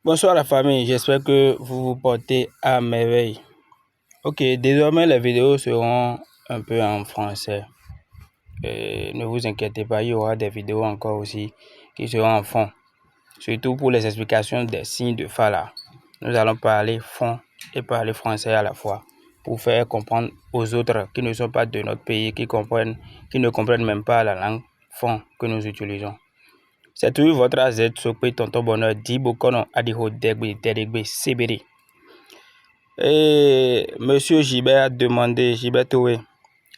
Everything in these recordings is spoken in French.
Bonsoir la famille, j'espère que vous vous portez à merveille. Ok, désormais les vidéos seront un peu en français. Ne vous inquiétez pas, il y aura des vidéos encore aussi qui seront en fond. Surtout pour les explications des signes de Fala. Nous allons parler fond et parler français à la fois pour faire comprendre aux autres qui ne sont pas de notre pays, qui ne comprennent même pas la langue fond que nous utilisons. C'est toujours votre AZ Sopé Tonton Bonheur Dibo Kono Adiho Degbe Dedegbe Seberi. Et Monsieur Gilbert a demandé, Gilbert Toé,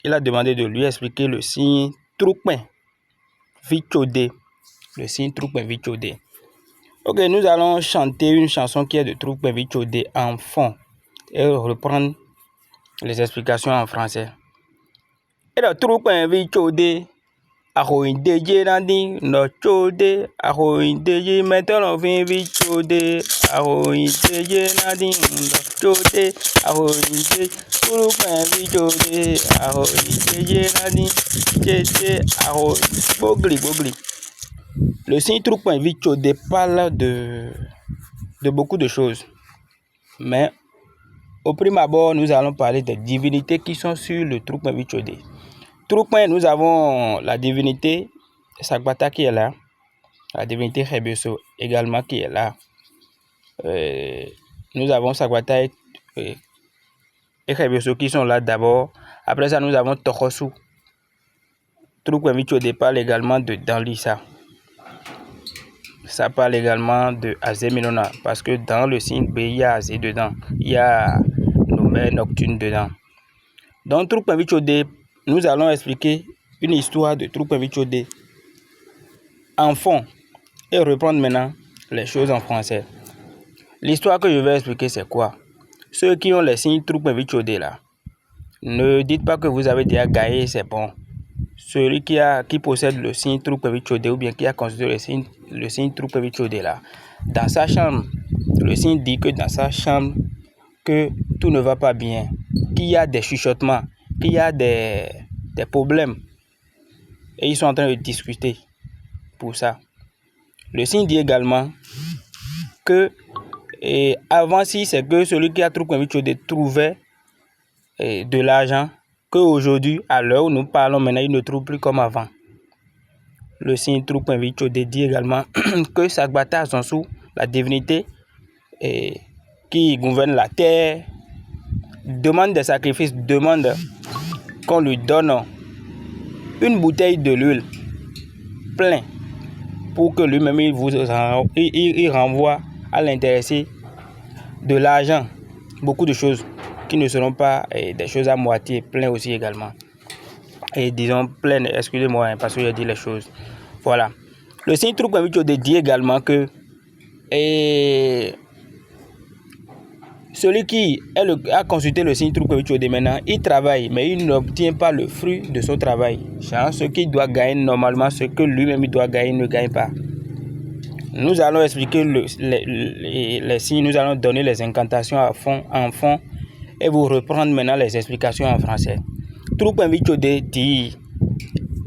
il a demandé de lui expliquer le signe Troukpen Vichodé. Le signe Troukpen Vichodé. Ok, nous allons chanter une chanson qui est de Troukpen Vichodé en fond et reprendre les explications en français. Et le Troukpen Vichodé. Ahoindeje nandi no chode, ahoindeje maintenant vin vi chode, ahoindeje nandi no chode, ahoindeje tout pain vi chode, ahoindeje nandi chete, aho bogli bogli. Le signe Troukpen Vichodé parle de beaucoup de choses, mais au prime abord, nous allons parler des divinités qui sont sur le Troukpen Vichodé. Troukpen, nous avons la divinité Sagbata qui est là, la divinité Rebeso également qui est là. Nous avons Sagbata et Rebeso qui sont là d'abord. Après ça, nous avons Tokosu. Troukpen Vichodé parle également de Danlisa. Ça parle également de Azemilona parce que dans le signe B, il y a Azé dedans. Il y a nos mères nocturnes dedans. Dans Troukpen Vichodé, nous allons expliquer une histoire de Troukpen Vichodé en fond et reprendre maintenant les choses en français. L'histoire que je vais expliquer, c'est quoi? Ceux qui ont les signes Troukpen Vichodé là, ne dites pas que vous avez déjà gagné, c'est bon. Celui qui possède le signe Troukpen Vichodé ou bien qui a considéré le signe Troukpen Vichodé là, dans sa chambre, le signe dit que dans sa chambre, que tout ne va pas bien, qu'il y a des chuchotements, qu'il y a des problèmes. Et ils sont en train de discuter pour ça. Le signe dit également que avant, si c'est que celui qui a Troukpen Vichodé trouvait de l'argent, qu'aujourd'hui, à l'heure où nous parlons maintenant, il ne trouve plus comme avant. Le signe Troukpen Vichodé dit également que Sagbata Zonsu, la divinité qui gouverne la terre, demande des sacrifices, demande qu'on lui donne une bouteille de l'huile plein pour que lui-même il renvoie à l'intéressé de l'argent, beaucoup de choses qui ne seront pas des choses à moitié, plein aussi également. Et disons plein, excusez-moi parce que j'ai dit les choses. Voilà. Le signe Troukpen Vichodé dit également que celui qui a consulté le signe Troukpen Vichodé maintenant, il travaille, mais il n'obtient pas le fruit de son travail. Ce qu'il doit gagner normalement, ce que lui-même doit gagner, ne gagne pas. Nous allons expliquer les signes, nous allons donner les incantations en fond et vous reprendre maintenant les explications en français. Troukpen Vichodé dit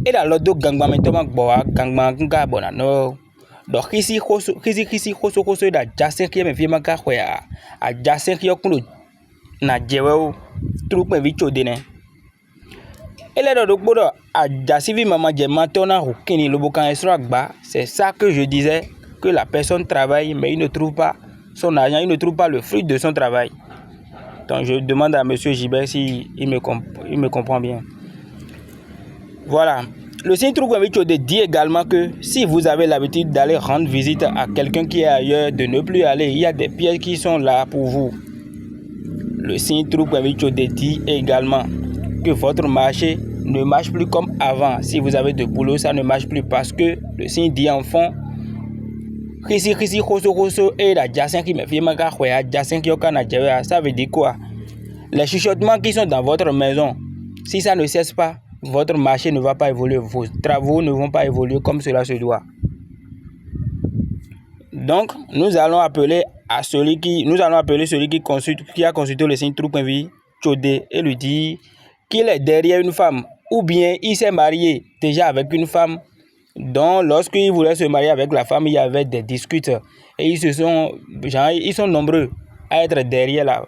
et la lodo gangba mentoma boa gangba nga bona no do hisi hoso da jasen ki me fi maka hoya a jasen ki okuno na jewe Troukpen Vichodé ne ele do gbodo a jasivi mama je matona hokini lobokan esro agba. C'est ça que je disais, que la personne travaille mais il ne trouve pas son argent, il ne trouve pas le fruit de son travail. Donc je demande à monsieur Gilbert si il me comprend bien. Voilà. Le signe Troukpen Vichodé dit également que si vous avez l'habitude d'aller rendre visite à quelqu'un qui est ailleurs, de ne plus aller, il y a des pièges qui sont là pour vous. Le signe Troukpen Vichodé dit également que votre marché ne marche plus comme avant. Si vous avez de boulot, ça ne marche plus parce que le signe dit en fond ça veut dire quoi? Les chuchotements qui sont dans votre maison, si ça ne cesse pas, votre marché ne va pas évoluer, vos travaux ne vont pas évoluer comme cela se doit. Donc, nous allons appeler celui qui a consulté le signe Troukpen Vichodé et lui dire qu'il est derrière une femme, ou bien il s'est marié déjà avec une femme Donc, lorsqu'ils voulaient se marier avec la femme, il y avait des disputes. Et ils sont nombreux à être derrière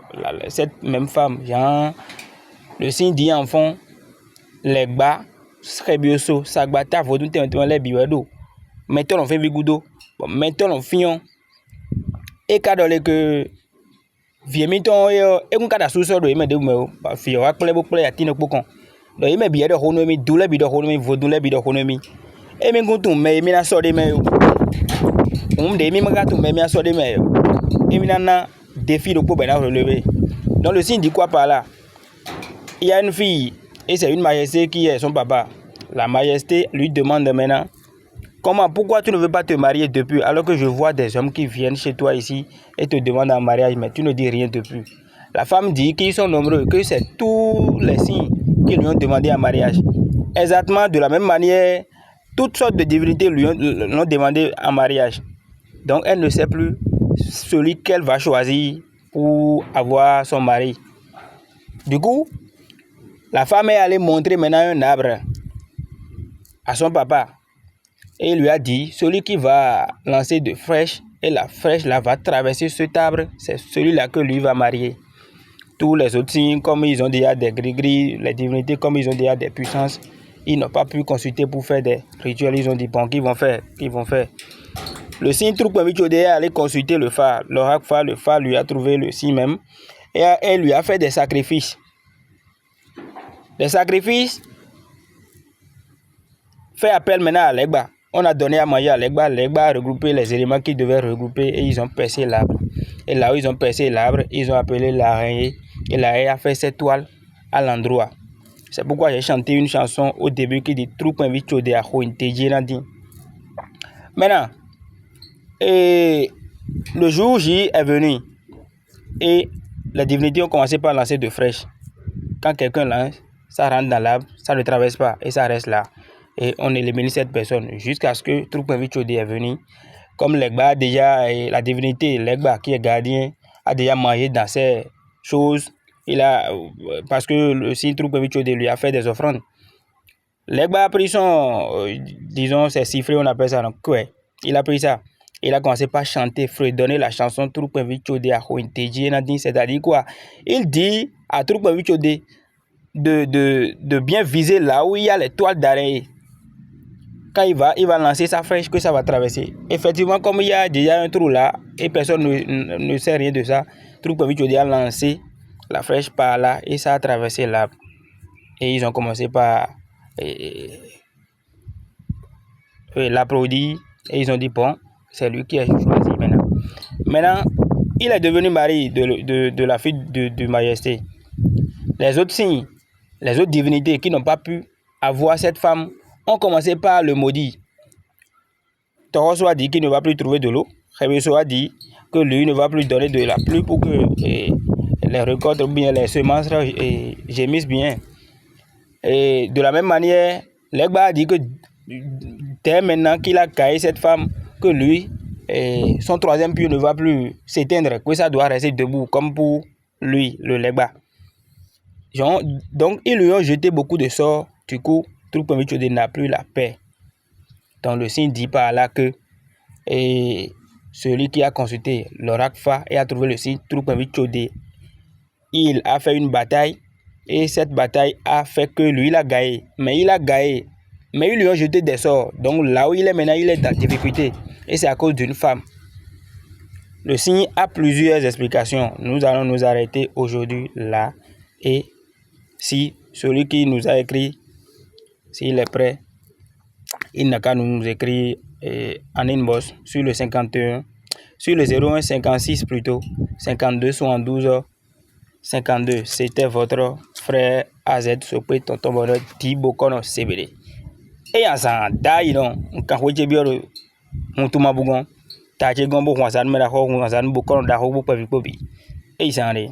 cette même femme. Genre, le signe dit en fond, les bas, srebioso, sagbata, vodun, les biwedo. Maintenant, on fait vigoudo. Maintenant, on finit. Et quand on que viemiton et un cas sous-sol de Medumeo, Fio, Play à Tino Pocon. Donc, il m'a bien de Honomi, Doula Bidohonomi, Vodula Bidohonomi. Et même quand on met mina sur des mails, on des mimagato met sur des mails. Et maintenant, défi de Poben à relever. Dans le signe dit quoi par là? Il y a une fille, et c'est une majesté qui est son papa. La majesté lui demande maintenant, pourquoi tu ne veux pas te marier depuis, alors que je vois des hommes qui viennent chez toi ici et te demandent en mariage, mais tu ne dis rien depuis. La femme dit qu'ils sont nombreux, que c'est tous les signes qui lui ont demandé en mariage. Exactement de la même manière, toutes sortes de divinités lui ont demandé en mariage. Donc elle ne sait plus celui qu'elle va choisir pour avoir son mari. Du coup, la femme est allée montrer maintenant un arbre à son papa. Et il lui a dit, celui qui va lancer de flèches, et la flèche là va traverser cet arbre, c'est celui-là que lui va marier. Tous les autres signes, comme ils ont déjà des gris-gris, les divinités, comme ils ont déjà des puissances, ils n'ont pas pu consulter pour faire des rituels. Ils ont dit, bon, qu'ils vont faire. Le signe Troukpemvichodé est allé consulter le phare. L'oracle phare, le phare lui a trouvé le signe même. Et elle lui a fait des sacrifices. Des sacrifices fait appel maintenant à l'Egba. On a donné à manger à l'Egba. L'Egba a regroupé les éléments qu'ils devaient regrouper et ils ont percé l'arbre. Et là où ils ont percé l'arbre, ils ont appelé l'araignée. Et l'araignée a fait cette toile à l'endroit. C'est pourquoi j'ai chanté une chanson au début qui dit Troukpemvichodé à Hointejienandi. Maintenant, et le jour J est venu et les divinités ont commencé par lancer de flèches. Quand quelqu'un lance, ça rentre dans l'arbre, ça ne traverse pas et ça reste là. Et on élimine cette personne jusqu'à ce que Troukpemvichodé est venu. Comme l'Egba a déjà, la divinité, l'Egba qui est gardien, a déjà mangé dans ces choses. Parce que le signe Troukpemvichodé lui a fait des offrandes. L'Egba a pris disons, ses sifflets, on appelle ça, donc, ouais. Il a pris ça. Il a commencé par chanter, fredonner la chanson Troukpemvichodé à Hointejienandi, c'est-à-dire quoi? Il dit à Troukpemvichodé de bien viser là où il y a les toiles d'araignée. Quand il va lancer sa flèche, que ça va traverser. Effectivement, comme il y a déjà un trou là, et personne ne sait rien de ça, Troukpemvichodé a lancé la flèche par là, et ça a traversé l'arbre. Et ils ont commencé par l'applaudir, et ils ont dit, bon, c'est lui qui a choisi maintenant. Maintenant, il est devenu mari de la fille de Majesté. Les autres signes, les autres divinités qui n'ont pas pu avoir cette femme, ont commencé par le maudit. Toroso a dit qu'il ne va plus trouver de l'eau. Rebeso a dit que lui ne va plus donner de la pluie pour que les récoltes ou bien les semences gémissent bien. Et de la même manière, l'Egba a dit que dès maintenant qu'il a caillé cette femme, que lui, son troisième pied ne va plus s'éteindre, que ça doit rester debout, comme pour lui, le Legba. Donc, ils lui ont jeté beaucoup de sorts. Du coup, Troukpemvichodé n'a plus la paix. Donc, le signe dit par là que celui qui a consulté l'oracle phare et a trouvé le signe Troukpemvichodé, il a fait une bataille. Et cette bataille a fait que lui, il a gagné. Mais il a gagné. Mais ils lui ont jeté des sorts. Donc, là où il est maintenant, il est dans difficulté. Et c'est à cause d'une femme. Le signe a plusieurs explications. Nous allons nous arrêter aujourd'hui là. Et si celui qui nous a écrit, s'il est prêt, il n'a qu'à nous écrire en inbox sur le 51, sur le 01 56 plutôt, 52 72 52. C'était votre frère AZ Sopé Tonton Bonheur Thibaut Kono CBD. Et ensemble, d'ailleurs, on a joué bien le Moutuma Bougon, Taché Gombo, Wansan Mera Ho, Wansan Boukono Daho, Boupavi Pobi. Et il s'en est.